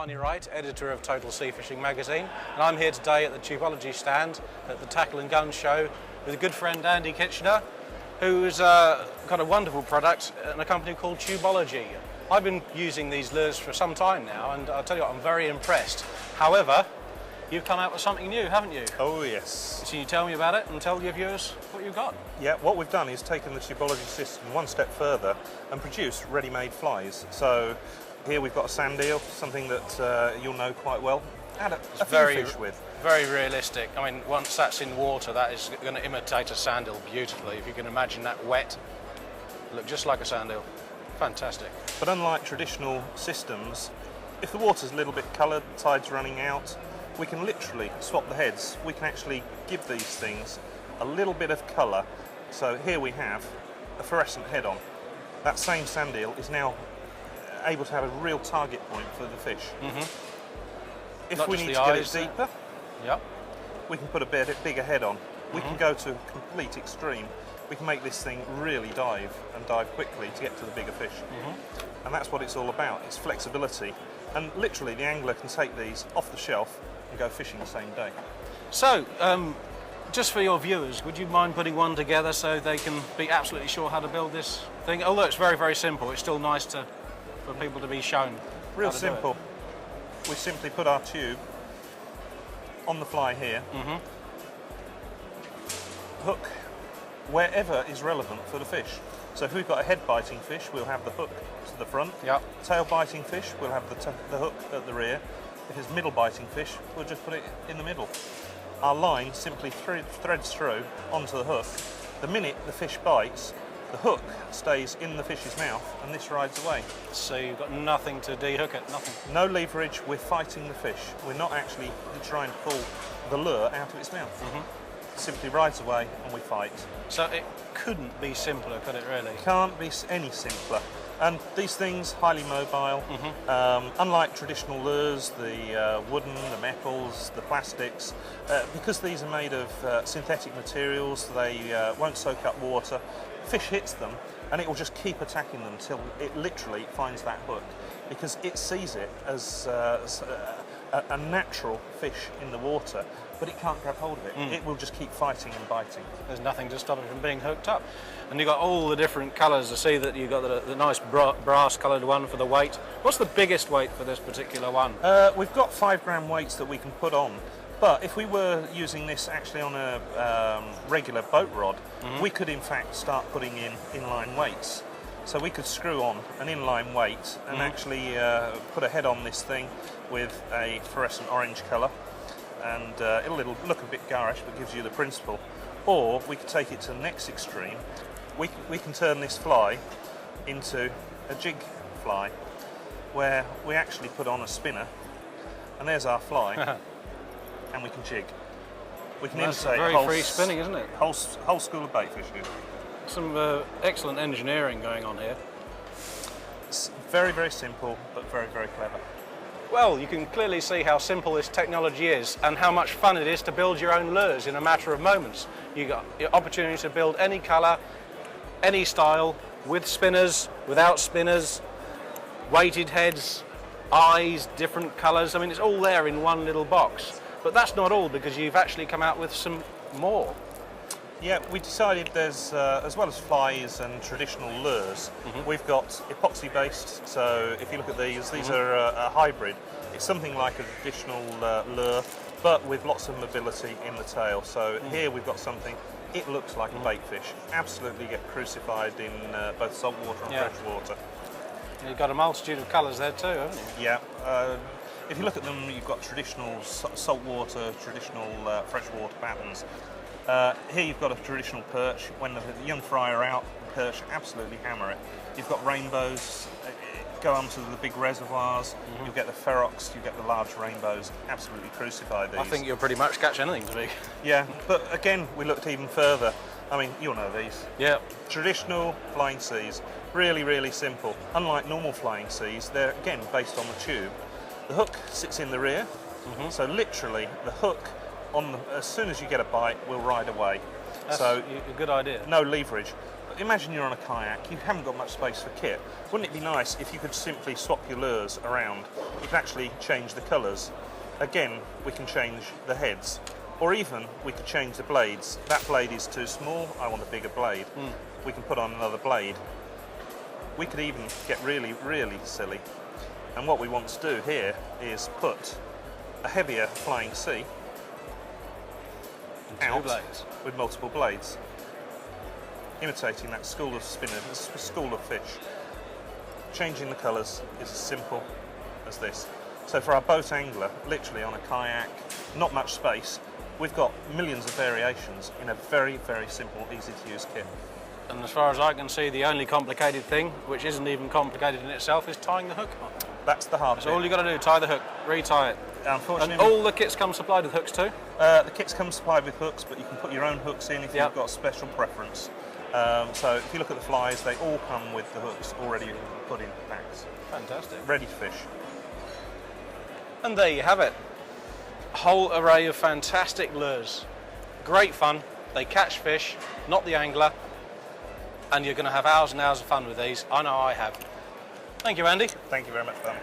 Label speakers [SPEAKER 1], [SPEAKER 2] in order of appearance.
[SPEAKER 1] Barney Wright, editor of Total Sea Fishing magazine, and I'm here today at the Tubeology stand at the Tackle and Gun show with a good friend Andy Kitchener, who's got a wonderful product and a company called Tubeology. I've been using these lures for some time now, and I'll tell you what, I'm very impressed. However, you've come out with something new, haven't you?
[SPEAKER 2] Oh yes.
[SPEAKER 1] Can you tell me about it and tell your viewers what you've got?
[SPEAKER 2] Yeah, what we've done is taken the Tubeology system one step further and produced ready-made flies. So here we've got a sand eel, something that you'll know quite well. Add a few fish with.
[SPEAKER 1] Very realistic. I mean, once that's in water, that is going to imitate a sand eel beautifully. If you can imagine that wet, look just like a sand eel. Fantastic.
[SPEAKER 2] But unlike traditional systems, if the water's a little bit coloured, tide's running out, we can literally swap the heads. We can actually give these things a little bit of colour. So here we have a fluorescent head on. That same sand eel is now able to have a real target point for the fish. If
[SPEAKER 1] Not
[SPEAKER 2] we
[SPEAKER 1] just
[SPEAKER 2] need
[SPEAKER 1] the
[SPEAKER 2] to get
[SPEAKER 1] eyes
[SPEAKER 2] it deeper,
[SPEAKER 1] Yep.
[SPEAKER 2] we can put a bigger head on. We can go to a complete extreme. We can make this thing really dive quickly to get to the bigger fish. And that's what it's all about. It's flexibility. And literally the angler can take these off the shelf and go fishing the same day.
[SPEAKER 1] So, just for your viewers, would you mind putting one together so they can be absolutely sure how to build this thing? Although it's very, very simple, it's still nice for people to be shown.
[SPEAKER 2] Real simple. We simply put our tube on the fly here, hook wherever is relevant for the fish. So if we've got a head biting fish, we'll have the hook to the front. Tail biting fish, we'll have the hook at the rear. If it's middle biting fish, we'll just put it in the middle. Our line simply threads through onto the hook. The minute the fish bites, the hook stays in the fish's mouth and this rides away.
[SPEAKER 1] So you've got nothing to dehook it, nothing?
[SPEAKER 2] No leverage, we're fighting the fish. We're not actually trying to pull the lure out of its mouth. It simply rides away and we fight.
[SPEAKER 1] So it couldn't be simpler, could it really?
[SPEAKER 2] Can't be any simpler. And these things, highly mobile. Unlike traditional lures, the wooden, the metals, the plastics, because these are made of synthetic materials, they won't soak up water. Fish hits them and it will just keep attacking them till it literally finds that hook, because it sees it as a natural fish in the water, but it can't grab hold of it. It will just keep fighting and biting.
[SPEAKER 1] There's nothing to stop it from being hooked up. And you've got all the different colours. I see that you've got the nice brass coloured one for the weight. What's the biggest weight for this particular one?
[SPEAKER 2] We've got 5 gram weights that we can put on. But if we were using this actually on a regular boat rod, we could in fact start putting in inline weights. So we could screw on an inline weight and actually put a head on this thing with a fluorescent orange colour, and it'll look a bit garish but gives you the principle. Or we could take it to the next extreme. We can turn this fly into a jig fly, where we actually put on a spinner, and there's our fly. And we can jig. We can
[SPEAKER 1] That's
[SPEAKER 2] imitate
[SPEAKER 1] very free spinning, isn't it?
[SPEAKER 2] Whole school of bait fishing.
[SPEAKER 1] Some excellent engineering going on here.
[SPEAKER 2] It's very, very simple, but very, very clever.
[SPEAKER 1] Well, you can clearly see how simple this technology is and how much fun it is to build your own lures in a matter of moments. You've got the opportunity to build any colour, any style, with spinners, without spinners, weighted heads, eyes, different colours. I mean, it's all there in one little box. But that's not all, because you've actually come out with some more.
[SPEAKER 2] Yeah, we decided there's, as well as flies and traditional lures, we've got epoxy-based. So if you look at these are a hybrid. It's something like a traditional lure, but with lots of mobility in the tail. So here we've got something, it looks like a bait fish. Absolutely get crucified in both saltwater and fresh water.
[SPEAKER 1] You've got a multitude of colours there too, haven't you?
[SPEAKER 2] Yeah. If you look at them, you've got traditional saltwater, traditional freshwater patterns. Here you've got a traditional perch. When the young fry are out, the perch absolutely hammer it. You've got rainbows, go onto the big reservoirs, you'll get the ferox, you get the large rainbows, absolutely crucify these.
[SPEAKER 1] I think you'll pretty much catch anything to me.
[SPEAKER 2] Yeah, but again, we looked even further. I mean, you'll know these.
[SPEAKER 1] Yeah.
[SPEAKER 2] Traditional flying seas, really, really simple. Unlike normal flying seas, they're again based on the tube. The hook sits in the rear, so literally the hook, as soon as you get a bite, will ride away.
[SPEAKER 1] That's a good idea.
[SPEAKER 2] No leverage. imagine you're on a kayak, you haven't got much space for kit. Wouldn't it be nice if you could simply swap your lures around? You can actually change the colours. Again, we can change the heads, or even we could change the blades. That blade is too small, I want a bigger blade. We can put on another blade. We could even get really, really silly. And what we want to do here is put a heavier flying C out with multiple blades, imitating that school of spinners, school of fish. Changing the colours is as simple as this. So for our boat angler, literally on a kayak, not much space, we've got millions of variations in a very, very simple, easy to use kit.
[SPEAKER 1] And as far as I can see, the only complicated thing, which isn't even complicated in itself, is tying the hook on.
[SPEAKER 2] That's the hard
[SPEAKER 1] That's
[SPEAKER 2] bit.
[SPEAKER 1] all you got to do, tie the hook, retie it.
[SPEAKER 2] Unfortunately,
[SPEAKER 1] And all the kits come supplied with hooks too?
[SPEAKER 2] the kits come supplied with hooks, but you can put your own hooks in if you've got a special preference. So if you look at the flies, they all come with the hooks already put in packs.
[SPEAKER 1] Fantastic.
[SPEAKER 2] Ready to fish.
[SPEAKER 1] And there you have it. A whole array of fantastic lures. Great fun. They catch fish, not the angler. And you're going to have hours and hours of fun with these. I know I have. Thank you, Andy.
[SPEAKER 2] Thank you very much, Ben.